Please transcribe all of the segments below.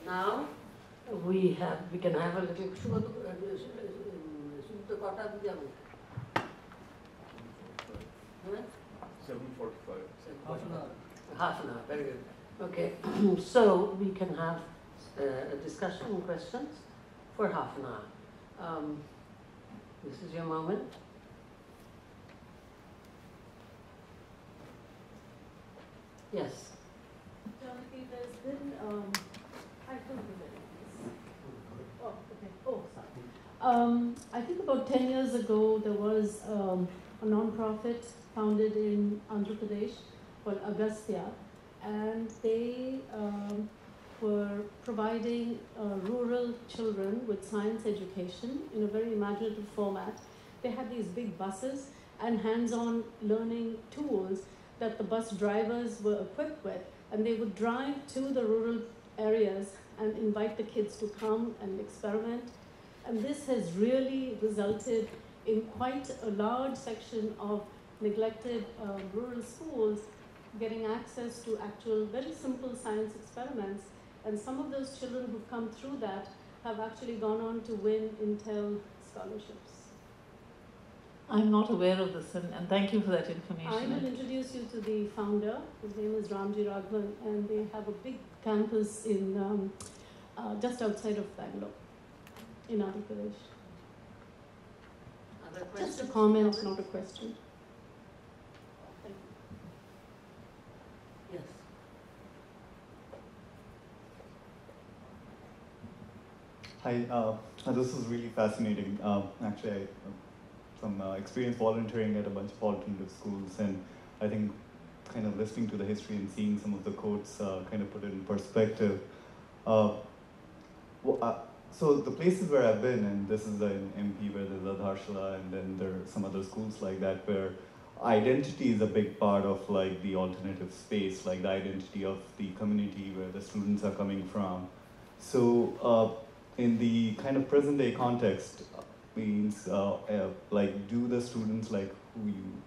Now we can have a little. 7:45. Half an hour, very good. Okay, so we can have a discussion and questions for half an hour. This is your moment. Yes. Jonathan, there's been, I don't remember this. Oh, okay. Oh, sorry. I think about 10 years ago, there was a non-profit founded in Andhra Pradesh called Agastya, and they were providing rural children with science education in a very imaginative format. They had these big buses and hands-on learning tools that the bus drivers were equipped with, and they would drive to the rural areas and invite the kids to come and experiment. And this has really resulted in quite a large section of neglected rural schools getting access to actual very simple science experiments. And some of those children who've come through that have actually gone on to win Intel scholarships. I'm not aware of this, and thank you for that information. I will introduce you to the founder. His name is Ramji Raghavan, and they have a big campus in just outside of Bangalore, in Andhra Pradesh. Other questions? Just a comment, not a question. Yes. Hi, this is really fascinating. Actually, I some experience volunteering at a bunch of alternative schools, and I think kind of listening to the history and seeing some of the quotes kind of put it in perspective. So the places where I've been, and this is in MP where there's Adharshala, and then there are some other schools like that where identity is a big part of like the alternative space, like the identity of the community where the students are coming from. So in the kind of present day context, means like do the students like who you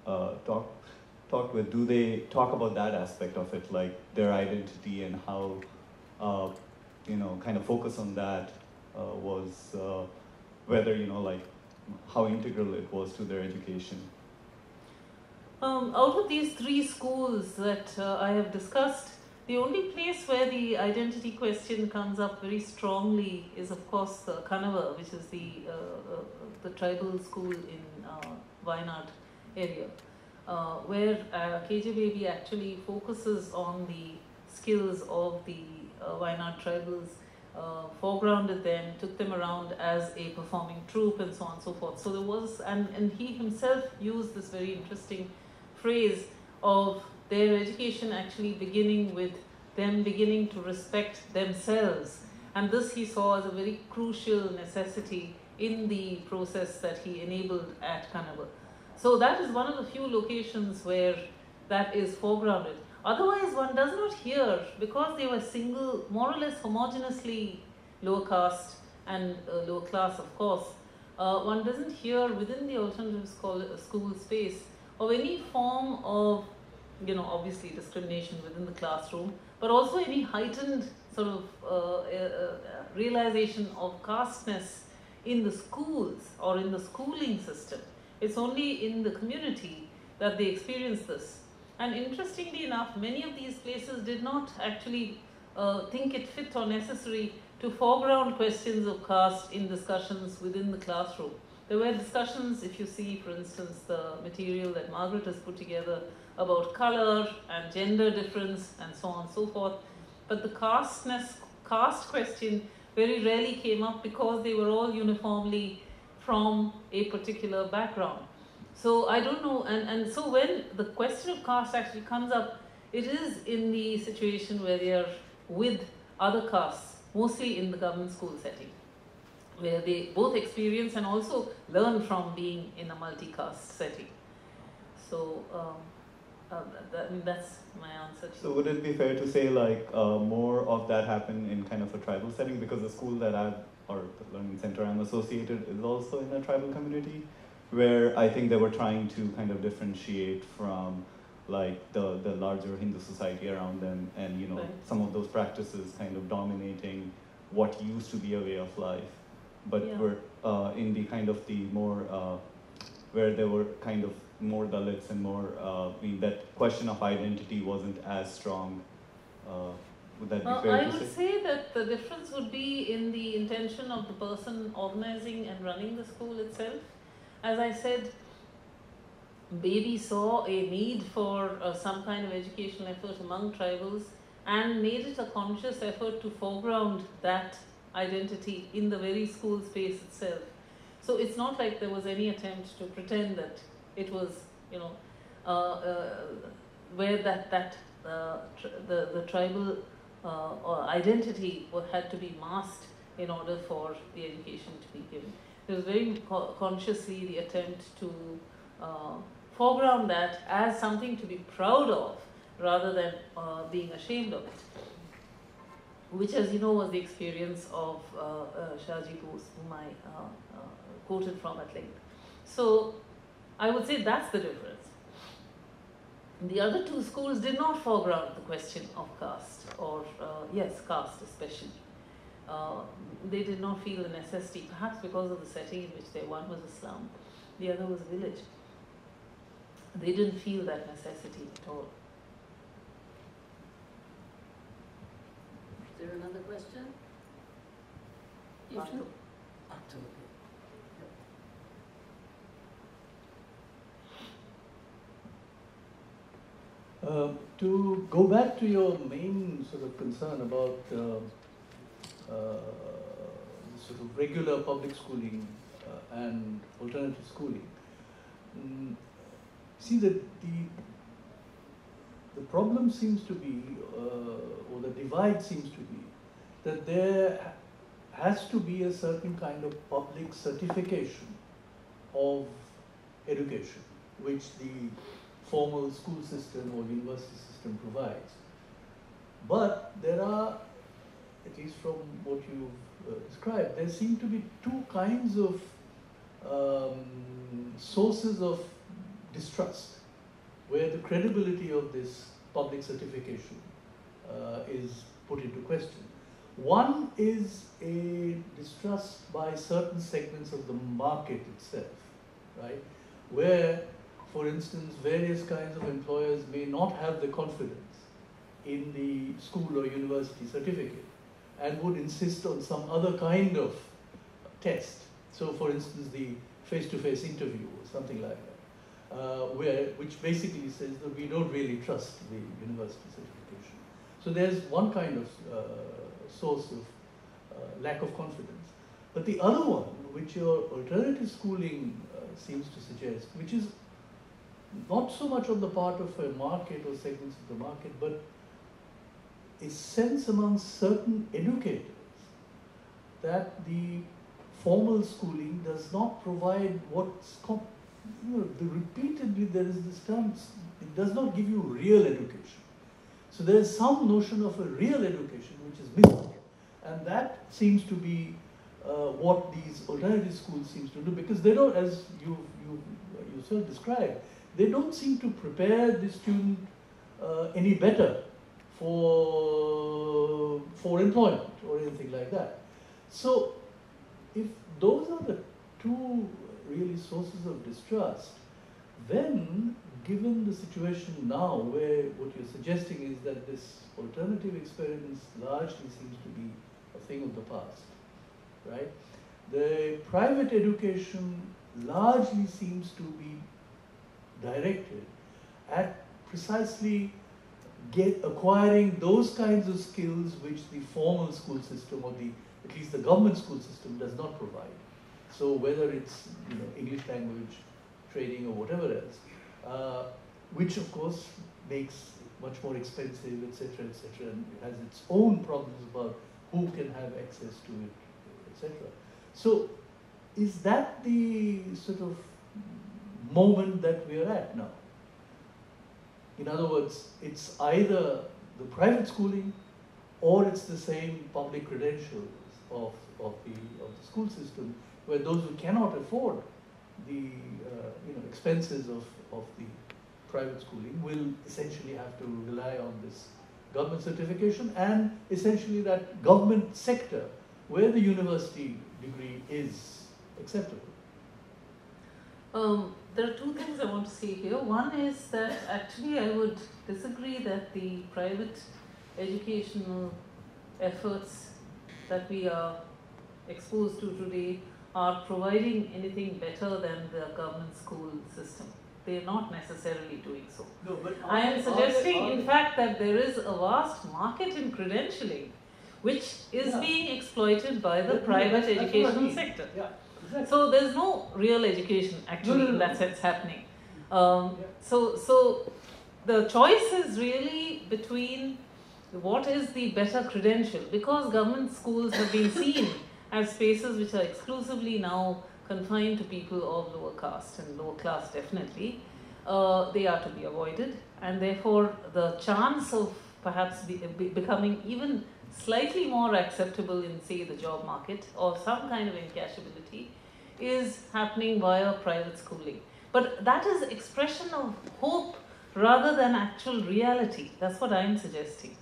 talk with, do they talk about that aspect of it, like their identity and how you know, kind of focus on that was whether, you know, like how integral it was to their education? Out of these three schools that I have discussed, the only place where the identity question comes up very strongly is, of course, Kannava, which is the tribal school in Wayanad area, where KJ actually focuses on the skills of the Wayanad tribals, foregrounded them, took them around as a performing troupe, and so on and so forth. So there was, and he himself used this very interesting phrase of their education actually beginning with them beginning to respect themselves. And this he saw as a very crucial necessity in the process that he enabled at Kannava. So that is one of the few locations where that is foregrounded. Otherwise, one does not hear, because they were single, more or less homogeneously lower caste and lower class, of course, one doesn't hear within the alternative school space of any form of, you know, obviously discrimination within the classroom, but also any heightened sort of realization of casteness in the schools or in the schooling system. It's only in the community that they experience this. And interestingly enough, many of these places did not actually think it fit or necessary to foreground questions of caste in discussions within the classroom. There were discussions, if you see, for instance, the material that Margaret has put together about color and gender difference and so on and so forth. But the caste question very rarely came up because they were all uniformly from a particular background. So I don't know, and so when the question of caste actually comes up, it is in the situation where they are with other castes, mostly in the government school setting, where they both experience and also learn from being in a multi-caste setting. So I mean, that's my answer to you. So would it be fair to say like more of that happened in kind of a tribal setting, because the school that or the learning center I'm associated is also in a tribal community, where I think they were trying to kind of differentiate from like the larger Hindu society around them, and you know, right, some of those practices kind of dominating what used to be a way of life, but Yeah. were in the kind of the more where there were kind of more Dalits and more that question of identity wasn't as strong. Would that be fair I to would say that the difference would be in the intention of the person organizing and running the school itself. As I said, Baby saw a need for some kind of educational effort among tribals and made it a conscious effort to foreground that identity in the very school space itself. So it's not like there was any attempt to pretend that it was, where the tribal identity had to be masked in order for the education to be given. It was very consciously the attempt to foreground that as something to be proud of rather than being ashamed of it, which, as you know, was the experience of Shahji Bose, whom I quoted from at length. So I would say that's the difference. The other two schools did not foreground the question of caste, or caste especially. They did not feel the necessity, perhaps because of the setting in which they, one was a slum, the other was a village. They didn't feel that necessity at all. Is there another question? Yes, sir. To go back to your main sort of concern about sort of regular public schooling and alternative schooling, see that the problem seems to be, or the divide seems to be, that there has to be a certain kind of public certification of education, which the formal school system or university system provides. But there are, at least from what you've described, there seem to be two kinds of sources of distrust, where the credibility of this public certification is put into question. One is a distrust by certain segments of the market itself, right? Where, for instance, various kinds of employers may not have the confidence in the school or university certificate and would insist on some other kind of test. So, for instance, the face-to-face interview or something like that, which basically says that we don't really trust the university certification. So there's one kind of source of lack of confidence. But the other one, which your alternative schooling seems to suggest, which is not so much on the part of a market or segments of the market, but a sense among certain educators that the formal schooling does not provide what's called, repeatedly there is this term, it does not give you real education. So there is some notion of a real education which is missing, and that seems to be what these alternative schools seems to do, because they don't, as you yourself described, they don't seem to prepare the student any better for employment or anything like that. So if those are the two really sources of distrust, then given the situation now where what you're suggesting is that this alternative experience largely seems to be a thing of the past, right? The private education largely seems to be directed at precisely acquiring those kinds of skills which the formal school system or at least the government school system does not provide. So whether it's English language training or whatever else, which of course makes it much more expensive, etc., and it has its own problems about who can have access to it, etc. So is that the sort of moment that we are at now? In other words, it's either the private schooling or it's the same public credentials of the school system, where those who cannot afford the expenses of the private schooling will essentially have to rely on this government certification, and essentially that government sector where the university degree is acceptable. There are two things I want to say here. One is that actually I would disagree that the private educational efforts that we are exposed to today are providing anything better than the government school system. They are not necessarily doing so. No, but I am suggesting, in fact, that there is a vast market in credentialing which is being exploited by the private educational sector. Yeah, exactly. So there's no real education actually in that sense happening. So the choice is really between what is the better credential, because government schools have been seen as spaces which are exclusively now confined to people of lower caste and lower class definitely. They are to be avoided, and therefore the chance of perhaps becoming even slightly more acceptable in, say, the job market or some kind of encashability is happening via private schooling. But that is expression of hope rather than actual reality. That's what I'm suggesting.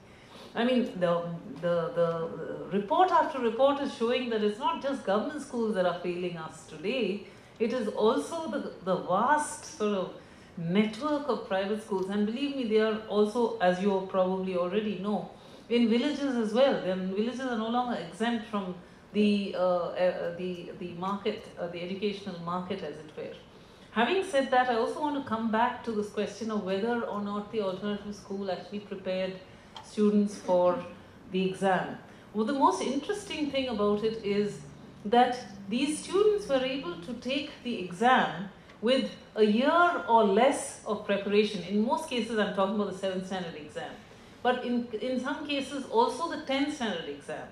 I mean, the report after report is showing that it's not just government schools that are failing us today. It is also the vast sort of network of private schools. And believe me, they are also, as you probably already know, in villages as well. Then villages are no longer exempt from the market, the educational market, as it were. Having said that, I also want to come back to this question of whether or not the alternative school actually prepared students for the exam. Well, the most interesting thing about it is that these students were able to take the exam with a year or less of preparation. In most cases, I'm talking about the 7th standard exam. But in some cases, also the 10th standard exam,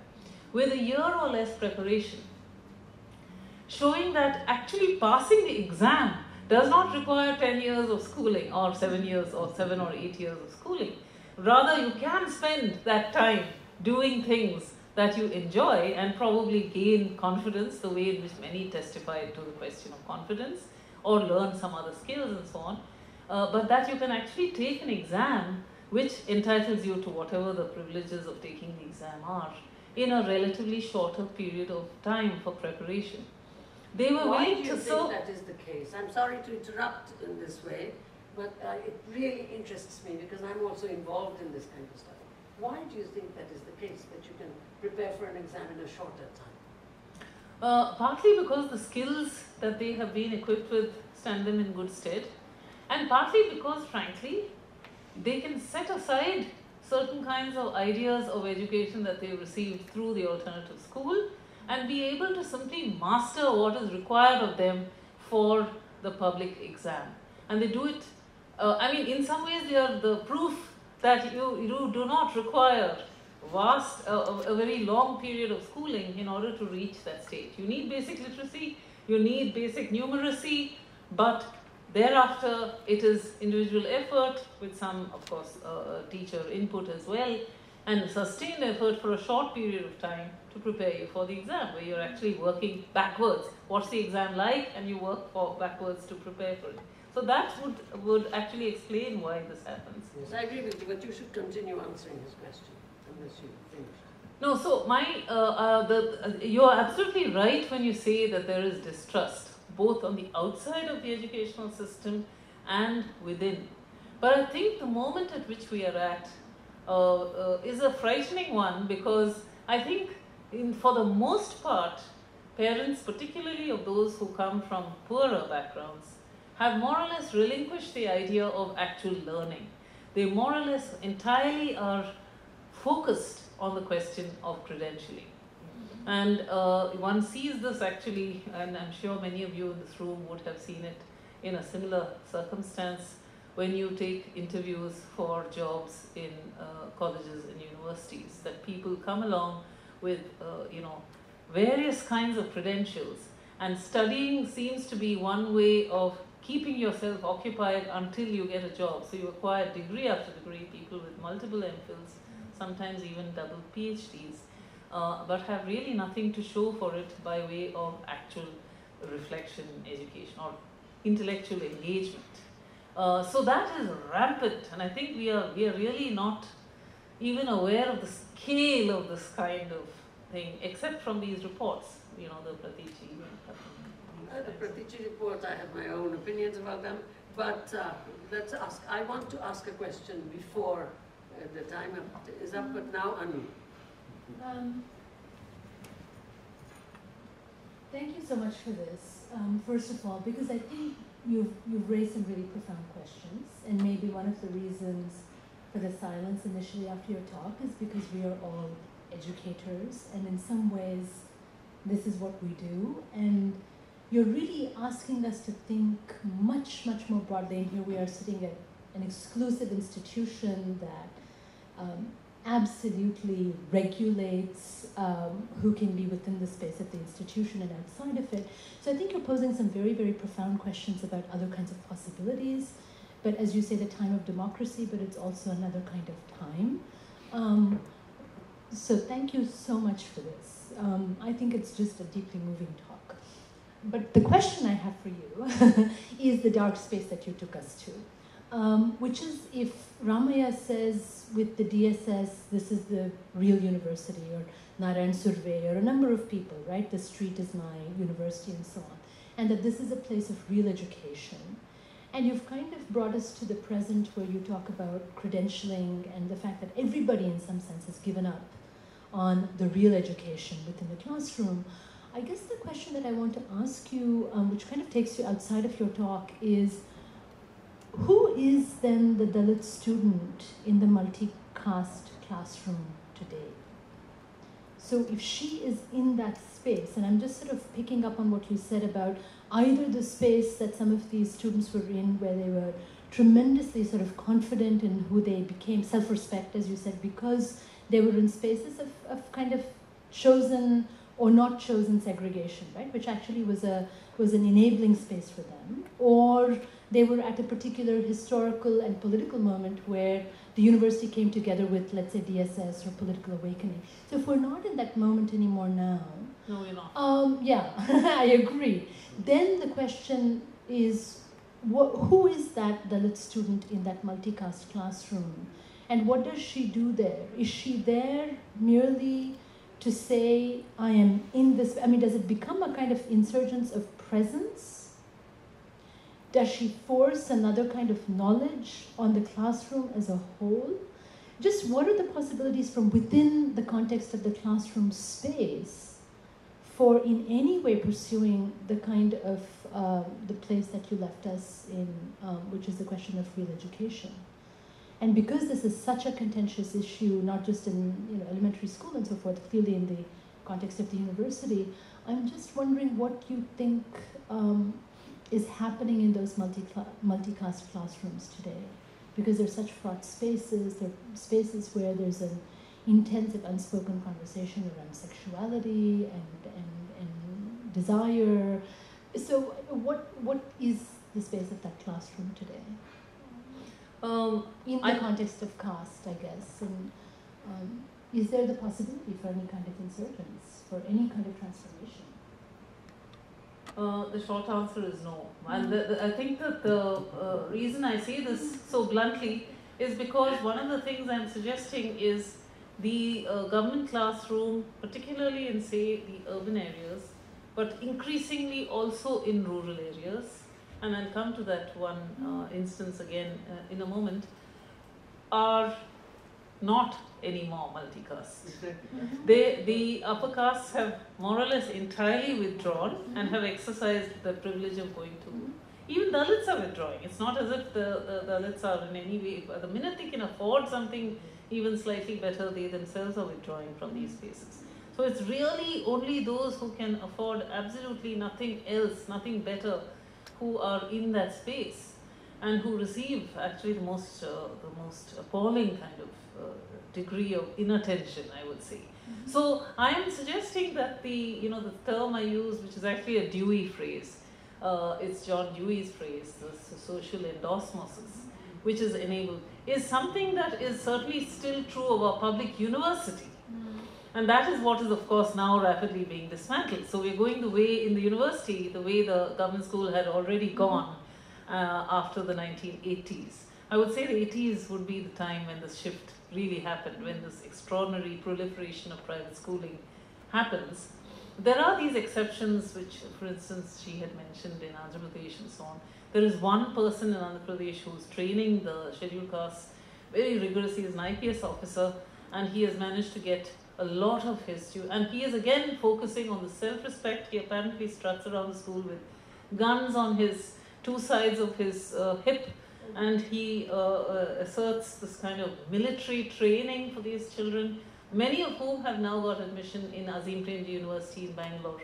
with a year or less preparation, showing that actually passing the exam does not require 10 years of schooling or 7 years or 7 or 8 years of schooling. Rather, you can spend that time doing things that you enjoy and probably gain confidence, the way in which many testified to the question of confidence, or learn some other skills and so on. But that you can actually take an exam which entitles you to whatever the privileges of taking the exam are in a relatively shorter period of time for preparation. They were Why willing do you to think that is the case? I'm sorry to interrupt in this way, but it really interests me because I'm also involved in this kind of stuff. Why do you think that is the case, that you can prepare for an exam in a shorter time? Partly because the skills that they have been equipped with stand them in good stead, and partly because, frankly, they can set aside certain kinds of ideas of education that they received through the alternative school and be able to simply master what is required of them for the public exam. And they do it, I mean, in some ways they are the proof that you do not require a very long period of schooling in order to reach that stage. You need basic literacy, you need basic numeracy, but thereafter it is individual effort with some, of course, teacher input as well, and sustained effort for a short period of time to prepare you for the exam, where you're actually working backwards. What's the exam like? And you work backwards to prepare for it. So that would actually explain why this happens. Yes, I agree with you, but you should continue answering his question unless you finished. No, so you are absolutely right when you say that there is distrust, both on the outside of the educational system and within. But I think the moment at which we are at is a frightening one, because I think for the most part, parents, particularly of those who come from poorer backgrounds, have more or less relinquished the idea of actual learning. They more or less entirely are focused on the question of credentialing. And one sees this actually, and I'm sure many of you in this room would have seen it in a similar circumstance when you take interviews for jobs in colleges and universities, that people come along with various kinds of credentials, and studying seems to be one way of keeping yourself occupied until you get a job. So you acquire degree after degree, people with multiple MPhils, sometimes even double PhDs, but have really nothing to show for it by way of actual reflection, education, or intellectual engagement. So that is rampant, and I think we are really not even aware of the scale of this kind of thing, except from these reports, you know, the Pratichi. The Pratichi report, I have my own opinions about them, but let's ask. I want to ask a question before the time is up, but now Anu. Thank you so much for this. First of all, because I think you've raised some really profound questions, and maybe one of the reasons for the silence initially after your talk is because we are all educators, and in some ways this is what we do, and you're really asking us to think much, much more broadly. And here we are sitting at an exclusive institution that absolutely regulates who can be within the space of the institution and outside of it. So I think you're posing some very, very profound questions about other kinds of possibilities. But as you say, the time of democracy, but it's also another kind of time. So thank you so much for this. I think it's just a deeply moving talk. But the question I have for you is the dark space that you took us to. Which is, if Ramaya says with the DSS, this is the real university, or Narayan Survey, or a number of people, right? The street is my university and so on. And that this is a place of real education. And you've kind of brought us to the present where you talk about credentialing and the fact that everybody in some sense has given up on the real education within the classroom. I guess the question that I want to ask you, which kind of takes you outside of your talk, is who is then the Dalit student in the multi-caste classroom today? So if she is in that space, and I'm just sort of picking up on what you said about either the space that some of these students were in where they were tremendously sort of confident in who they became, self-respect, as you said, because they were in spaces of kind of chosen or not chosen segregation, right? Which actually was an enabling space for them. Or they were at a particular historical and political moment where the university came together with, let's say, DSS or political awakening. So if we're not in that moment anymore now... No, we're not. Yeah, I agree. Then the question is, who is that Dalit student in that multi-caste classroom? And what does she do there? Is she there merely to say, I am in this... I mean, does it become a kind of insurgence of presence? Does she force another kind of knowledge on the classroom as a whole? Just what are the possibilities from within the context of the classroom space for in any way pursuing the kind of the place that you left us in, which is the question of real education? And because this is such a contentious issue, not just in elementary school and so forth, clearly in the context of the university, I'm just wondering what you think is happening in those multi-caste classrooms today. Because they're such fraught spaces, they're spaces where there's an intensive unspoken conversation around sexuality and desire. So what is the space of that classroom today? In the context of caste, I guess. And is there the possibility for any kind of insurgence, for any kind of transformation? The short answer is no. And I think that the reason I say this so bluntly is because one of the things I'm suggesting is the government classroom, particularly in, say, the urban areas, but increasingly also in rural areas, and I'll come to that one instance again in a moment, are not anymore multi-caste. The upper castes have more or less entirely withdrawn and have exercised the privilege of going to. Even Dalits are withdrawing. It's not as if the Dalits are in any way, but the minute they can afford something even slightly better, they themselves are withdrawing from these spaces. So it's really only those who can afford absolutely nothing else, nothing better, who are in that space and who receive actually the most appalling kind of degree of inattention, I would say. So I am suggesting that the term I use, which is actually a Dewey phrase, it's John Dewey's phrase, the social endosmosis, which is enabled, is something that is certainly still true of our public university. And that is what is, of course, now rapidly being dismantled. So we're going the way in the university, the way the government school had already gone after the 1980s. I would say the 80s would be the time when the shift really happened, when this extraordinary proliferation of private schooling happens. There are these exceptions which, for instance, she had mentioned in Andhra Pradesh and so on. There is one person in Andhra Pradesh who's training the scheduled castes very rigorously. He's an IPS officer, and he has managed to get a lot of his students. And he is again focusing on the self-respect. He apparently struts around the school with guns on his two sides of his hip, and he asserts this kind of military training for these children, many of whom have now got admission in Azim Premji University in Bangalore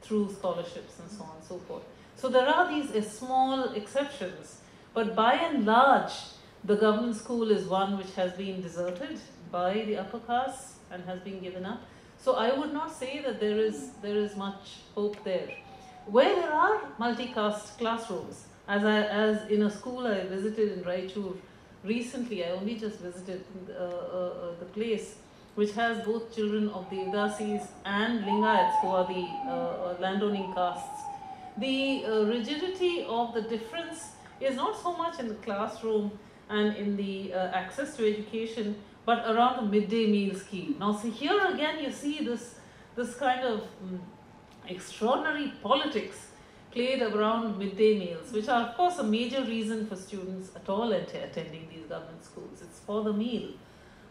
through scholarships and so on and so forth. So there are these small exceptions, but by and large, the government school is one which has been deserted by the upper castes and has been given up. So I would not say that there is much hope there. Where there are multi-caste classrooms, as in a school I visited in Raichur recently, I only just visited the place, which has both children of the Udasis and Lingayats, who are the landowning castes. The rigidity of the difference is not so much in the classroom and in the access to education, but around the midday meal scheme. Now, see, here again you see this kind of extraordinary politics played around midday meals, which are of course a major reason for students at all attending these government schools. It's for the meal.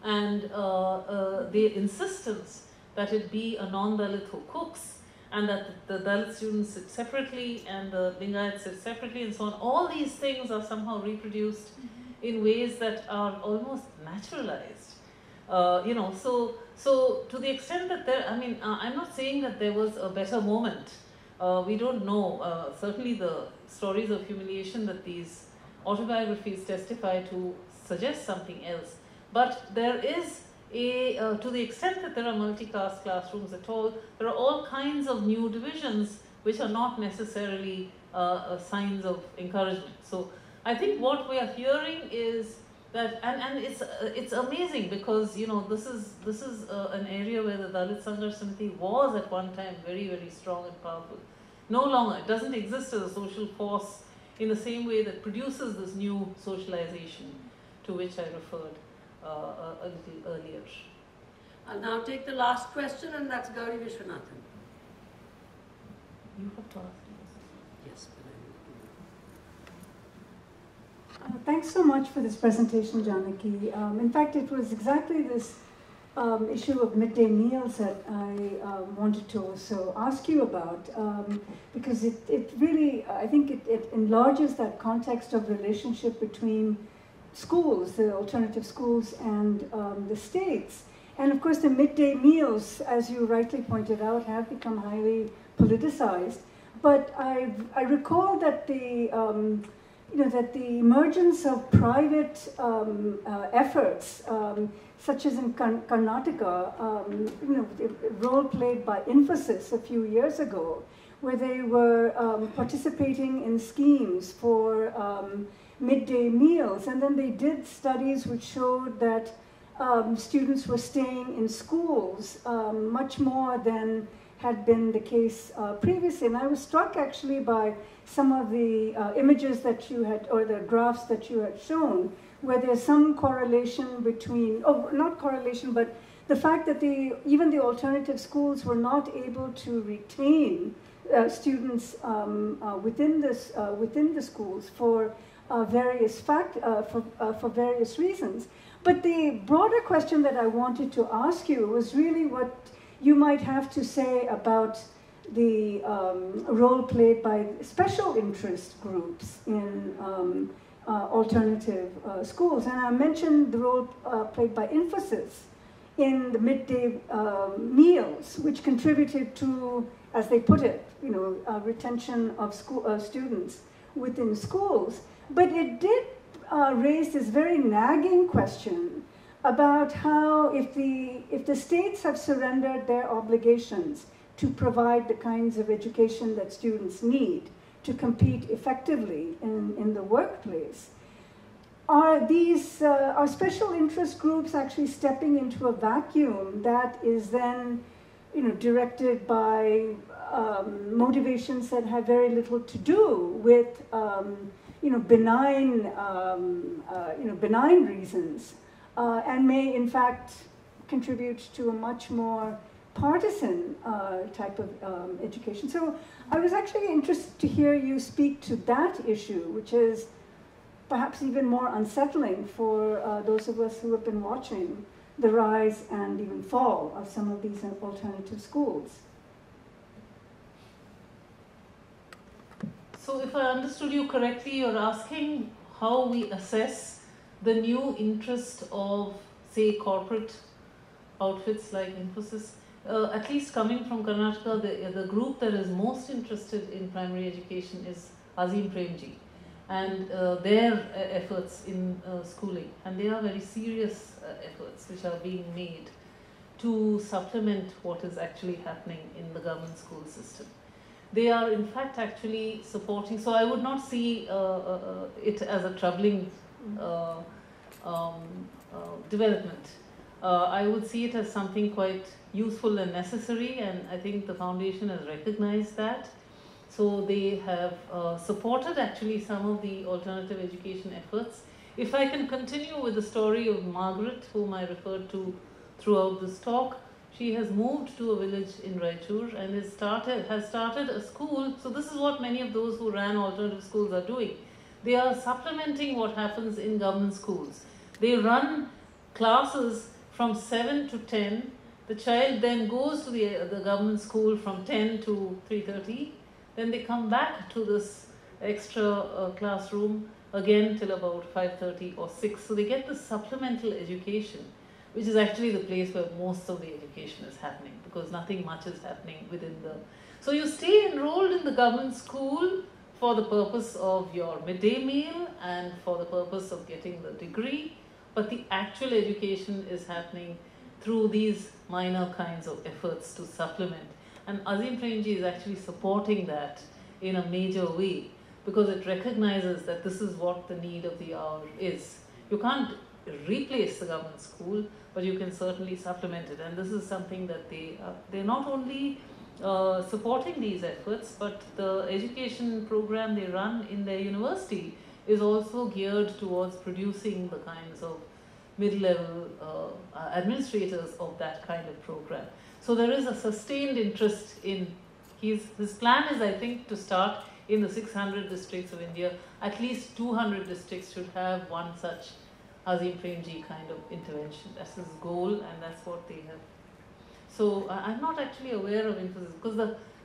And the insistence that it be a non-Dalit who cooks, and that the Dalit students sit separately and the Lingayats sit separately and so on, all these things are somehow reproduced in ways that are almost naturalized. So to the extent that I'm not saying that there was a better moment. We don't know. Certainly the stories of humiliation that these autobiographies testify to suggest something else. But there is to the extent that there are multi-caste classrooms at all, there are all kinds of new divisions which are not necessarily signs of encouragement. So I think what we are hearing is that, and it's amazing because this is an area where the Dalit Sangharsh Samiti was at one time very, very strong and powerful. No longer, it doesn't exist as a social force in the same way that produces this new socialization to which I referred a little earlier. I'll now take the last question, and that's Gauri Vishwanathan. You have to ask me. Yes. Thanks so much for this presentation, Janaki. In fact, it was exactly this issue of midday meals that I wanted to also ask you about, because it really, I think it enlarges that context of relationship between schools, the alternative schools, and the states. And of course, the midday meals, as you rightly pointed out, have become highly politicized. But I recall that that the emergence of private efforts, such as in Karnataka, the role played by Infosys a few years ago, where they were participating in schemes for midday meals, and then they did studies which showed that students were staying in schools much more than had been the case previously. And I was struck actually by some of the images that you had, or the graphs that you had shown, where there's some correlation between, not correlation, but the fact that even the alternative schools were not able to retain students within the schools for various reasons. But the broader question that I wanted to ask you was really what you might have to say about the role played by special interest groups in alternative schools. And I mentioned the role played by Infosys in the midday meals, which contributed to, as they put it, retention of students within schools. But it did raise this very nagging question about how, if the states have surrendered their obligations to provide the kinds of education that students need to compete effectively in the workplace, are special interest groups actually stepping into a vacuum that is then directed by motivations that have very little to do with benign reasons, and may in fact contribute to a much more partisan type of education. So I was actually interested to hear you speak to that issue, which is perhaps even more unsettling for those of us who have been watching the rise and even fall of some of these alternative schools. So if I understood you correctly, you're asking how we assess the new interest of, say, corporate outfits like Infosys. At least coming from Karnataka, the group that is most interested in primary education is Azim Premji and their efforts in schooling. And they are very serious efforts which are being made to supplement what is actually happening in the government school system. They are in fact actually supporting, so I would not see it as a troubling development. I would see it as something quite useful and necessary, and I think the foundation has recognized that. So they have supported actually some of the alternative education efforts. If I can continue with the story of Margaret, whom I referred to throughout this talk, she has moved to a village in Raichur and has started a school. So this is what many of those who ran alternative schools are doing. They are supplementing what happens in government schools. They run classes from 7 to 10. The child then goes to the government school from 10 to 3:30. Then they come back to this extra classroom again till about 5:30 or 6. So they get this supplemental education, which is actually the place where most of the education is happening, because nothing much is happening within the... So you stay enrolled in the government school for the purpose of your midday meal and for the purpose of getting the degree, but the actual education is happening through these minor kinds of efforts to supplement. And Azim Premji is actually supporting that in a major way, because it recognizes that this is what the need of the hour is. You can't replace the government school, but you can certainly supplement it. And this is something that they're not only supporting these efforts, but the education program they run in their university is also geared towards producing the kinds of mid-level administrators of that kind of program. So there is a sustained interest in, his plan is, I think, to start in the 600 districts of India. At least 200 districts should have one such Azim Premji kind of intervention. That's his goal, and that's what they have. So I'm not actually aware of Infosys, because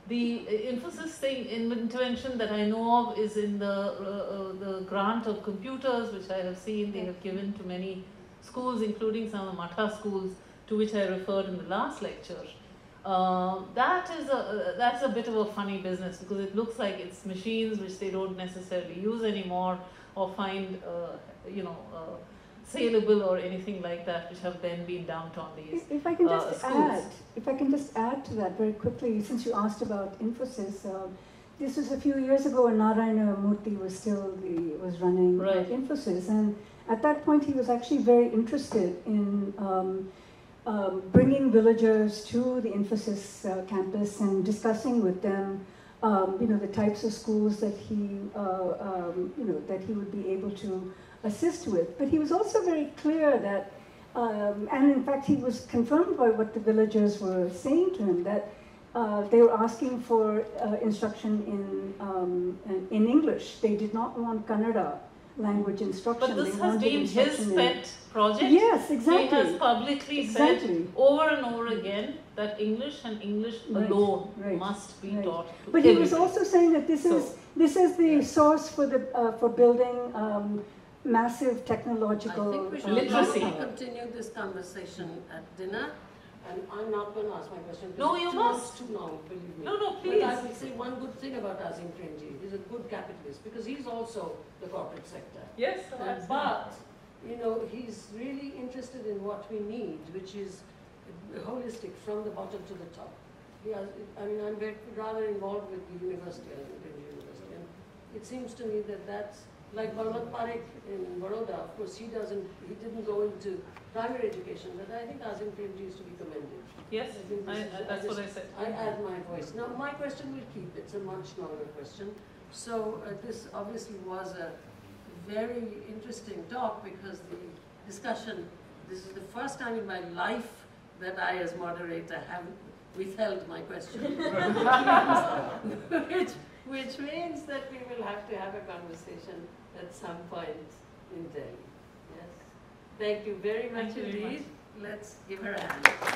the Infosys thing in intervention that I know of is in the grant of computers, which I have seen they have given to many schools, including some of the Matha schools, to which I referred in the last lecture. That's a bit of a funny business, because it looks like it's machines which they don't necessarily use anymore or find saleable or anything like that, which have then been dumped on these If I can just schools. add to that very quickly, since you asked about Infosys, this was a few years ago when Narayana Murthy was running Right. Infosys, and at that point he was actually very interested in bringing villagers to the Infosys campus and discussing with them, the types of schools that he would be able to assist with. But he was also very clear that, and in fact he was confirmed by what the villagers were saying to him, that they were asking for instruction in English. They did not want Kannada language instruction. But this They has wanted been his instruction in- pet project. Yes, exactly. He has publicly Exactly. said over and over again that English and English Right, alone right, must be right. taught to But he was everybody. also saying that this is the source for building massive technological I think we should literacy. probably continue this conversation at dinner, and I'm not going to ask my question. No, because you it's must. too long, believe me. No, But please. I will say one good thing about Azim Premji. He's a good capitalist, because he's also the corporate sector. Yes, But, he's really interested in what we need, which is holistic from the bottom to the top. I'm rather involved with the university, Azim Premji University, and it seems to me that that's like Balwant Parekh in Baroda. Of course, he didn't go into primary education, but I think Azim Premji is to be commended. Yes, I think that's what I said. I add my voice. Now, my question will keep. It's a much longer question. So this obviously was a very interesting talk, because the discussion, this is the first time in my life that I, as moderator, have withheld my question. which means that we will have to have a conversation at some point in Delhi. Yes. Thank you very much Thank you very indeed. much. Let's give her a hand.